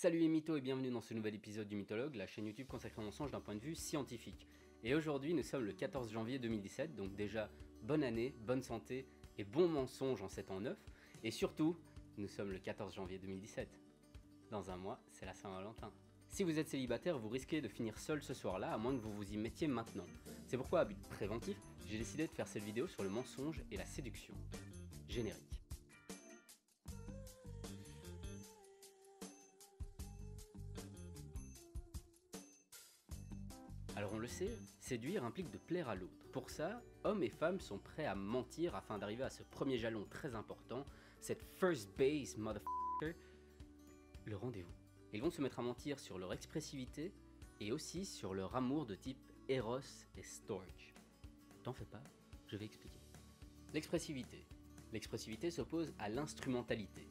Salut les mythos et bienvenue dans ce nouvel épisode du Mythologue, la chaîne YouTube consacrée au mensonge d'un point de vue scientifique. Et aujourd'hui nous sommes le 14 janvier 2017, donc déjà bonne année, bonne santé et bon mensonge en 7 ans 9. Et surtout, nous sommes le 14 janvier 2017. Dans un mois, c'est la Saint-Valentin. Si vous êtes célibataire, vous risquez de finir seul ce soir-là, à moins que vous vous y mettiez maintenant. C'est pourquoi, à but préventif, j'ai décidé de faire cette vidéo sur le mensonge et la séduction. Générique. Alors on le sait, séduire implique de plaire à l'autre. Pour ça, hommes et femmes sont prêts à mentir afin d'arriver à ce premier jalon très important, cette first base motherfucker, le rendez-vous. Ils vont se mettre à mentir sur leur expressivité et aussi sur leur amour de type Eros et Storge. T'en fais pas, je vais expliquer. L'expressivité. L'expressivité s'oppose à l'instrumentalité.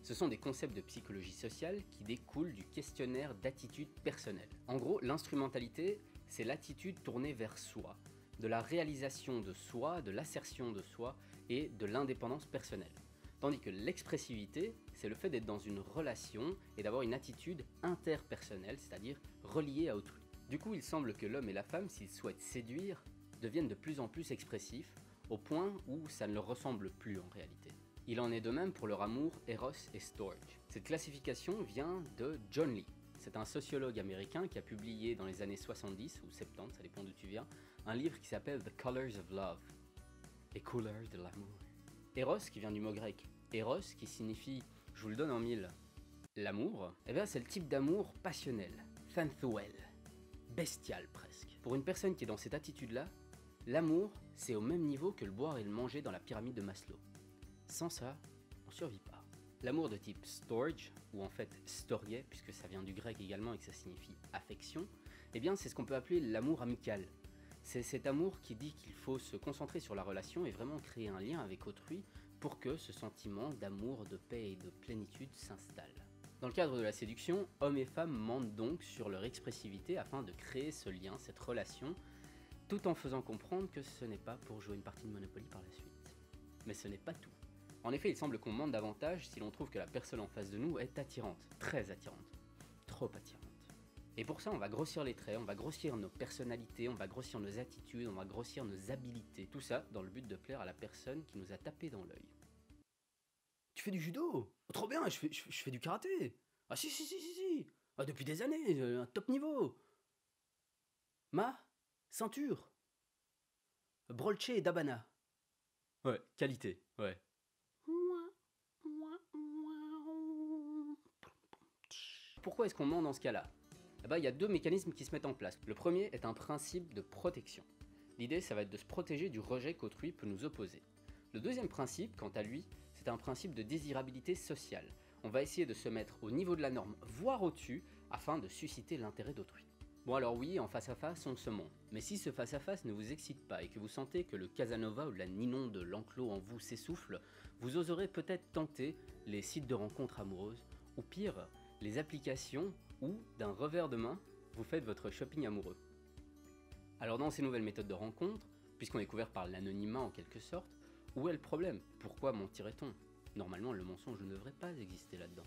Ce sont des concepts de psychologie sociale qui découlent du questionnaire d'attitude personnelle. En gros, l'instrumentalité, c'est l'attitude tournée vers soi, de la réalisation de soi, de l'assertion de soi et de l'indépendance personnelle. Tandis que l'expressivité, c'est le fait d'être dans une relation et d'avoir une attitude interpersonnelle, c'est-à-dire reliée à autrui. Du coup, il semble que l'homme et la femme, s'ils souhaitent séduire, deviennent de plus en plus expressifs, au point où ça ne leur ressemble plus en réalité. Il en est de même pour leur amour Eros et Storge. Cette classification vient de John Lee. C'est un sociologue américain qui a publié dans les années 70 ou 70, ça dépend d'où tu viens, un livre qui s'appelle The Colors of Love, les couleurs de l'amour. Eros, qui vient du mot grec Eros, qui signifie, je vous le donne en mille, l'amour, eh bien c'est le type d'amour passionnel, sensuel, bestial presque. Pour une personne qui est dans cette attitude-là, l'amour, c'est au même niveau que le boire et le manger dans la pyramide de Maslow. Sans ça, on survit pas. L'amour de type Storge, ou en fait storge, puisque ça vient du grec également et que ça signifie affection, eh bien c'est ce qu'on peut appeler l'amour amical. C'est cet amour qui dit qu'il faut se concentrer sur la relation et vraiment créer un lien avec autrui pour que ce sentiment d'amour, de paix et de plénitude s'installe. Dans le cadre de la séduction, hommes et femmes mentent donc sur leur expressivité afin de créer ce lien, cette relation, tout en faisant comprendre que ce n'est pas pour jouer une partie de Monopoly par la suite. Mais ce n'est pas tout. En effet, il semble qu'on mente davantage si l'on trouve que la personne en face de nous est attirante, très attirante, trop attirante. Et pour ça, on va grossir les traits, on va grossir nos personnalités, on va grossir nos attitudes, on va grossir nos habilités. Tout ça dans le but de plaire à la personne qui nous a tapé dans l'œil. Tu fais du judo? Oh, trop bien, je fais du karaté. Ah si. Ah, depuis des années, un top niveau. Ma ceinture. Brolche et Dabana. Ouais, qualité, ouais. Pourquoi est-ce qu'on ment dans ce cas-là? Eh ben, il y a deux mécanismes qui se mettent en place. Le premier est un principe de protection. L'idée, ça va être de se protéger du rejet qu'autrui peut nous opposer. Le deuxième principe, quant à lui, c'est un principe de désirabilité sociale. On va essayer de se mettre au niveau de la norme, voire au-dessus, afin de susciter l'intérêt d'autrui. Bon alors oui, en face à face, on se ment. Mais si ce face à face ne vous excite pas et que vous sentez que le Casanova ou la Ninon de l'enclos en vous s'essouffle, vous oserez peut-être tenter les sites de rencontres amoureuses, ou pire, les applications où, d'un revers de main, vous faites votre shopping amoureux. Alors dans ces nouvelles méthodes de rencontre, puisqu'on est couvert par l'anonymat en quelque sorte, où est le problème? Pourquoi mentirait-on? Normalement, le mensonge ne devrait pas exister là-dedans.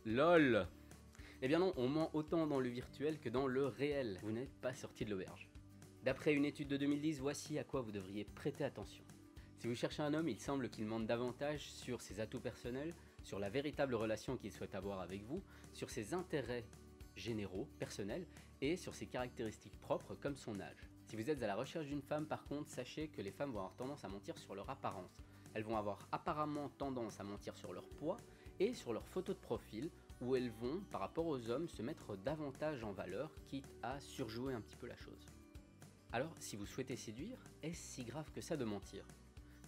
LOL! Eh bien non, on ment autant dans le virtuel que dans le réel. Vous n'êtes pas sorti de l'auberge. D'après une étude de 2010, voici à quoi vous devriez prêter attention. Si vous cherchez un homme, il semble qu'il mente davantage sur ses atouts personnels, sur la véritable relation qu'il souhaite avoir avec vous, sur ses intérêts généraux, personnels, et sur ses caractéristiques propres comme son âge. Si vous êtes à la recherche d'une femme, par contre, sachez que les femmes vont avoir tendance à mentir sur leur apparence. Elles vont avoir apparemment tendance à mentir sur leur poids et sur leur photo de profil, où elles vont, par rapport aux hommes, se mettre davantage en valeur, quitte à surjouer un petit peu la chose. Alors, si vous souhaitez séduire, est-ce si grave que ça de mentir?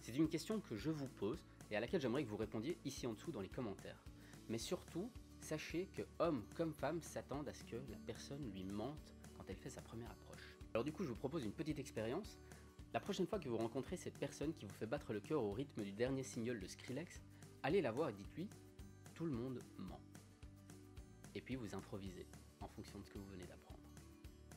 C'est une question que je vous pose et à laquelle j'aimerais que vous répondiez ici en dessous dans les commentaires. Mais surtout, sachez que hommes comme femmes s'attendent à ce que la personne lui mente quand elle fait sa première approche. Alors du coup, je vous propose une petite expérience. La prochaine fois que vous rencontrez cette personne qui vous fait battre le cœur au rythme du dernier single de Skrillex, allez la voir et dites-lui « Tout le monde ment ». Et puis vous improvisez en fonction de ce que vous venez d'apprendre.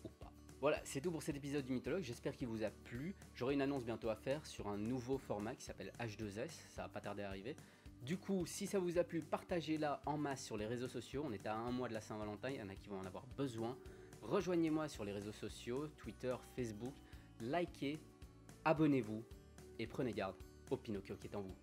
Ou pas. Voilà, c'est tout pour cet épisode du Mythologue, j'espère qu'il vous a plu. J'aurai une annonce bientôt à faire sur un nouveau format qui s'appelle H2S, ça va pas tarder à arriver. Du coup, si ça vous a plu, partagez-la en masse sur les réseaux sociaux. On est à un mois de la Saint-Valentin, il y en a qui vont en avoir besoin. Rejoignez-moi sur les réseaux sociaux, Twitter, Facebook. Likez, abonnez-vous et prenez garde au Pinocchio qui est en vous.